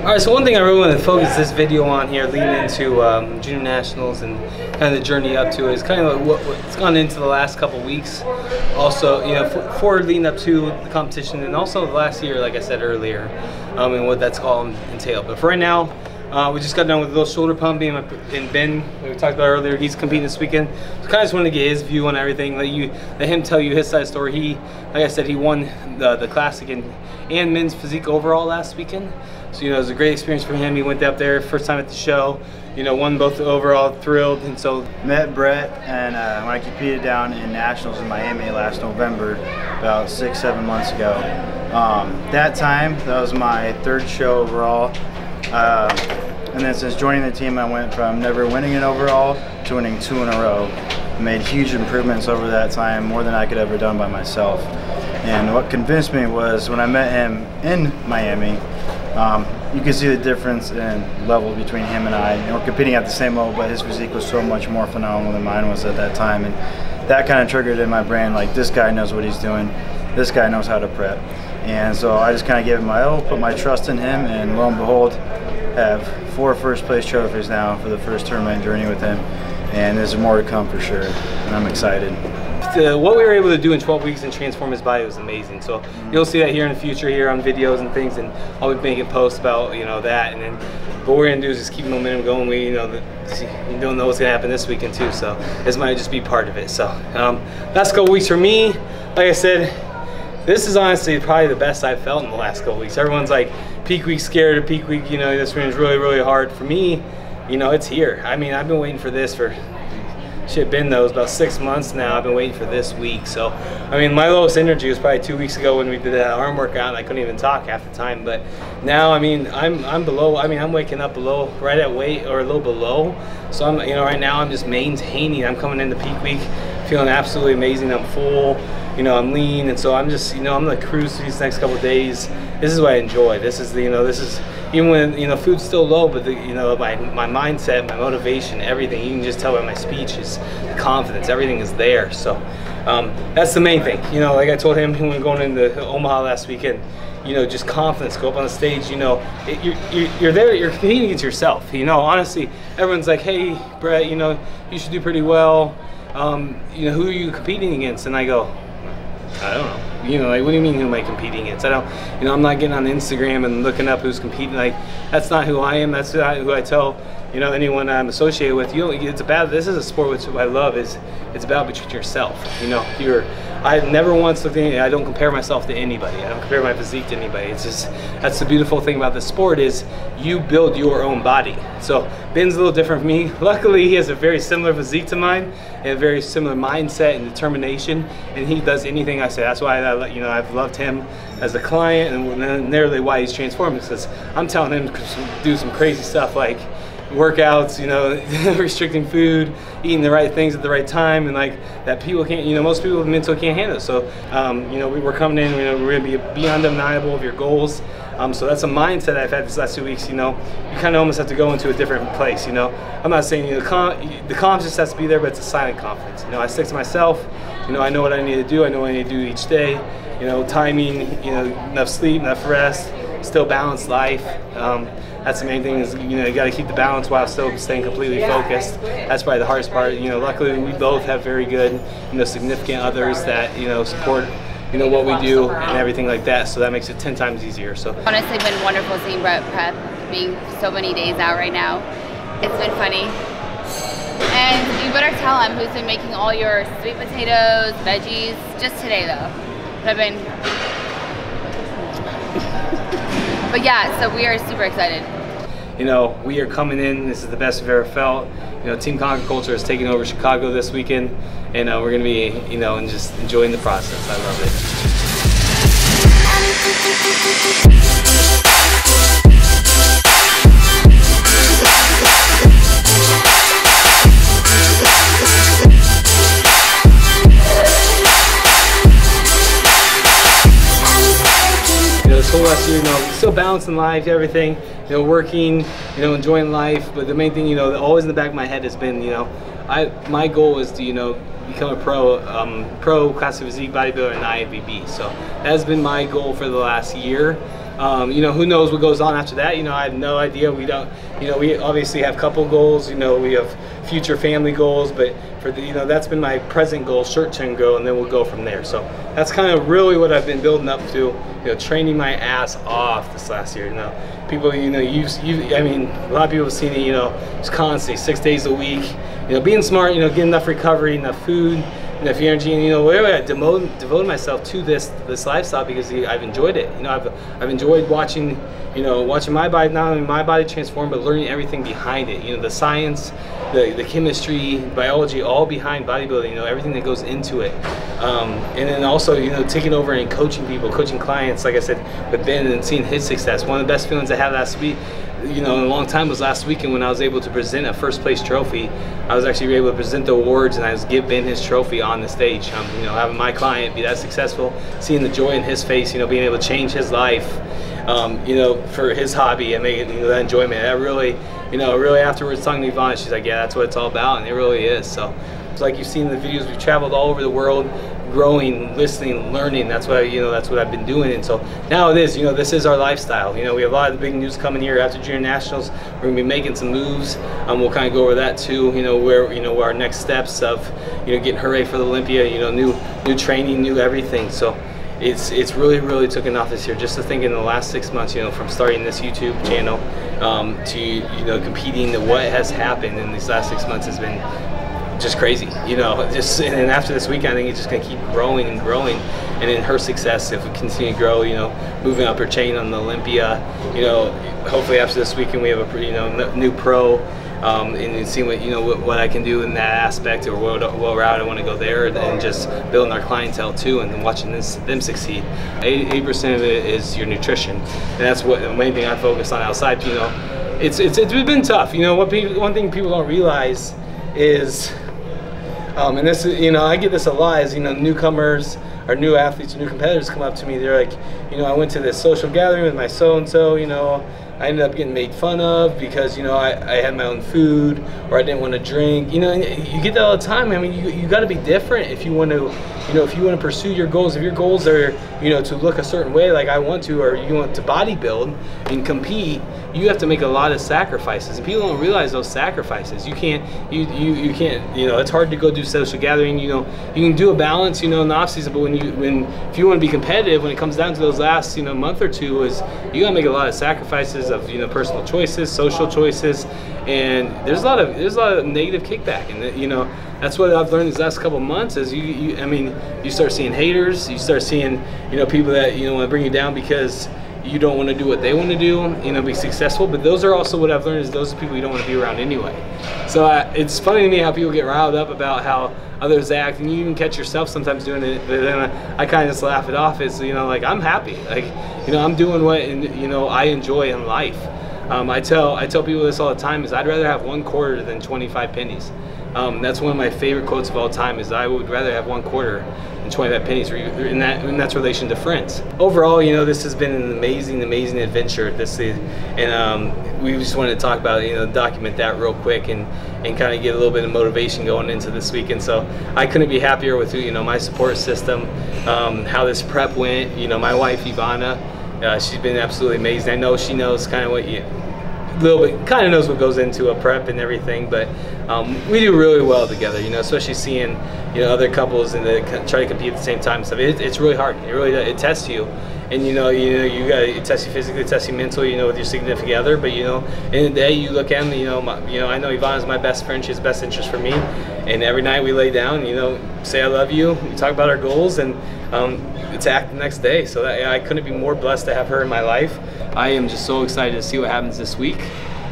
Alright, so one thing I really want to focus this video on here, leading into Junior Nationals and kind of the journey up to it, is kind of like what's gone into the last couple weeks. Also, you know, for leading up to the competition, and also the last year, like I said earlier, and what that's all entailed. But for right now, we just got done with a little shoulder pump. And Ben, we talked about earlier, he's competing this weekend. So kind of just wanted to get his view on everything, let him tell you his side of the story. He, like I said, he won the classic and men's physique overall last weekend. So, you know, it was a great experience for him. He went up there, first time at the show, you know, won both overall, thrilled. And so met Brett, and when I competed down in Nationals in Miami last November, about 6-7 months ago. That time, that was my third show overall. And then since joining the team, I went from never winning an overall to winning 2 in a row. I made huge improvements over that time, more than I could ever done by myself. And what convinced me was when I met him in Miami, you could see the difference in level between him and I. And we're competing at the same level, but his physique was so much more phenomenal than mine was at that time. And that kind of triggered in my brain, like, this guy knows what he's doing. This guy knows how to prep. And so I just kind of gave him my all, put my trust in him, and lo and behold, have 4 first place trophies now for the first tournament journey with him. And there's more to come for sure, and I'm excited. What we were able to do in 12 weeks and transform his body was amazing. So you'll see that here in the future here on videos and things, and I'll be making posts about, you know, that. And then what we're gonna do is just keep momentum going. We, you know, you don't know what's gonna happen this weekend too, so this might just be part of it. So last couple weeks for me, like I said, this is honestly probably the best I've felt in the last couple weeks. Everyone's like, peak week scared, or peak week, you know, this one's really, really hard. For me, you know, it's here. I mean, I've been waiting for this for, shit, been those about 6 months now. I've been waiting for this week. So, I mean, my lowest energy was probably 2 weeks ago when we did that arm workout, and I couldn't even talk half the time. But now, I mean, I'm below. I mean, I'm waking up below, right at weight or a little below. So I'm, you know, right now I'm just maintaining. I'm coming into peak week, feeling absolutely amazing. I'm full. You know, I'm lean, and so I'm just, you know, I'm gonna cruise through these next couple of days. This is what I enjoy. This is the, you know, this is, even when, you know, food's still low, but the, you know, my mindset, my motivation, everything, you can just tell by my speech, is the confidence. Everything is there. So that's the main thing. You know, like I told him when we were going into Omaha last weekend, you know, just confidence. Go up on the stage. You know, you're there. You're competing against yourself. You know, honestly, everyone's like, "Hey, Brett, you know, you should do pretty well. You know, who are you competing against?" And I go, I don't know. You know, like, what do you mean, who am I competing against? I don't, you know, I'm not getting on Instagram and looking up who's competing. Like, that's not who I am. That's not who I tell, you know, anyone I'm associated with. You know, it's about, this is a sport which I love, is it's about between yourself. You know, I never once looked at, I don't compare myself to anybody. I don't compare my physique to anybody. It's just, that's the beautiful thing about this sport, is you build your own body. So Ben's a little different from me. Luckily, he has a very similar physique to mine and a very similar mindset and determination, and he does anything I say. That's why you know, I've loved him as a client, and nearly why he's transformed, because I'm telling him to do some crazy stuff like workouts, you know, restricting food, eating the right things at the right time, and like that people can't, you know, most people mentally can't handle. So you know, we're coming in, you know, we're gonna be beyond undeniable of your goals. So that's a mindset I've had these last 2 weeks. You know, you kind of almost have to go into a different place. You know, I'm not saying, you know, the confidence has to be there, but it's a silent confidence. You know, I stick to myself. You know, I know what I need to do. I know what I need to do each day. You know, timing. You know, enough sleep, enough rest, still balanced life. That's the main thing, is, you know, you got to keep the balance while still staying completely focused. That's probably the hardest part. You know, luckily we both have very good, you know, significant others that, you know, support, you know, what we do and everything like that. So that makes it 10 times easier. So honestly, been wonderful seeing Brett prep, being so many days out right now. It's been funny. And you better tell him who's been making all your sweet potatoes, veggies. Just today though. But But yeah, so we are super excited. You know, we are coming in. This is the best we've ever felt. You know, Team Conquer Culture is taking over Chicago this weekend, and we're going to be, you know, and just enjoying the process. I love this whole last year, you know, still balancing life, everything, you know, working, you know, enjoying life. But the main thing, you know, always in the back of my head has been, you know, my goal is to, you know, become a pro classic physique bodybuilder and IFBB. So that has been my goal for the last year. You know, who knows what goes on after that? You know, I have no idea. We don't, you know, we obviously have couple goals, you know, we have future family goals, but for the, you know, that's been my present goal, short-term goal, and then we'll go from there. So that's kind of really what I've been building up to, you know, training my ass off this last year. You know, people, you know, I mean, a lot of people have seen it, you know, it's constantly 6 days a week, you know, being smart, you know, getting enough recovery, enough food, enough energy, and you know, whatever. I devoted myself to this lifestyle because I've enjoyed it. You know, I've enjoyed watching, you know, watching my body, not only my body transform, but learning everything behind it. You know, the science, the chemistry, biology, all behind bodybuilding. You know, everything that goes into it. And then also, you know, taking over and coaching people, coaching clients, like I said, with Ben and seeing his success. One of the best feelings I had last week, you know, in a long time, was last weekend when I was able to present a first place trophy. I was actually able to present the awards, and I was give Ben his trophy on the stage. You know, having my client be that successful, seeing the joy in his face, you know, being able to change his life, you know, for his hobby and making, you know, that enjoyment. That really, you know, really afterwards talking to Ivana, she's like, yeah, that's what it's all about, and it really is. So it's like you've seen in the videos, we've traveled all over the world, growing, listening, learning. That's what, you know, that's what I've been doing. And so now it is, you know, this is our lifestyle. You know, we have a lot of the big news coming here after Junior Nationals. We're gonna be making some moves. We'll kind of go over that too. You know, where, you know, our next steps of, you know, getting hooray for the Olympia. You know, new training, new everything. So it's really taken off this year. Just to think in the last 6 months, you know, from starting this YouTube channel to, you know, competing, what has happened in these last 6 months has been just crazy, you know. Just, and then after this weekend, I think it's just gonna keep growing and growing. And then her success, if we continue to grow, you know, moving up her chain on the Olympia, you know, hopefully after this weekend we have a, you know, new pro, and seeing what, you know, what I can do in that aspect, or what route I want to go there, and just building our clientele too, and then watching them succeed. 80% of it is your nutrition, and that's what the main thing I focus on outside. You know, it's been tough. You know, one thing people don't realize is, and this is, you know, I get this a lot, is, you know, newcomers or new athletes, new competitors come up to me, they're like, you know, I went to this social gathering with my so-and-so, you know, I ended up getting made fun of because, you know, I had my own food, or I didn't want to drink. You know, and you get that all the time. I mean, you got to be different if you want to, you know, if you want to pursue your goals. If your goals are, you know, to look a certain way like I want to, or you want to bodybuild and compete, you have to make a lot of sacrifices, and people don't realize those sacrifices. You can't, you can't, you know, it's hard to go do social gathering. You know, you can do a balance, you know, in the off season, but if you want to be competitive, when it comes down to those last, you know, month or two, is you got to make a lot of sacrifices of, you know, personal choices, social choices, and there's a lot of negative kickback, and you know, that's what I've learned these last couple months is I mean, you start seeing haters, you start seeing, you know, people that, you know, want to bring you down because you don't want to do what they want to do, you know, be successful. But those are also, what I've learned, is those are people you don't want to be around anyway. So it's funny to me how people get riled up about how others act, and you even catch yourself sometimes doing it, but then I kind of just laugh it off. It's, you know, like, I'm happy, like, you know, I'm doing what, you know, I enjoy in life. I tell people this all the time, is I'd rather have 1 quarter than 25 pennies. That's one of my favorite quotes of all time, is I would rather have 1 quarter than 25 pennies, in that's relation to friends. Overall, you know, this has been an amazing adventure this season, and we just wanted to talk about it, you know, document that real quick, and kind of get a little bit of motivation going into this weekend. So I couldn't be happier with, you know, my support system, how this prep went. You know, my wife Ivana, she's been absolutely amazing. I know she knows kind of what kind of knows what goes into a prep and everything, but we do really well together, you know, especially seeing, you know, other couples and they try to compete at the same time and stuff. It's really hard. It really does. It tests you, and you got tests you physically, it tests you mentally, you know, with your significant other. But, you know, in the day you look at them, you know, I know Ivana's my best friend. She has best interest for me, and every night we lay down, you know, say I love you. We talk about our goals, and attack the next day. So I couldn't be more blessed to have her in my life. I am just so excited to see what happens this week.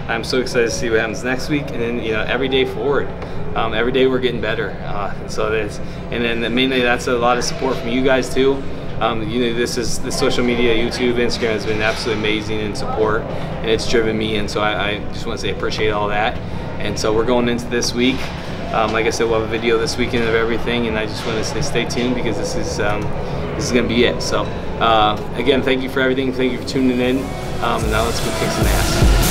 I'm so excited to see what happens next week, and then, you know, every day forward. Every day we're getting better. And then mainly that's a lot of support from you guys too. You know, the social media, YouTube, Instagram has been absolutely amazing in support, and it's driven me. And so I just want to say I appreciate all that. And so we're going into this week. Like I said, we'll have a video this weekend of everything, and I just want to say stay tuned, because this is going to be it. So again, thank you for everything. Thank you for tuning in. And now let's go kick some ass.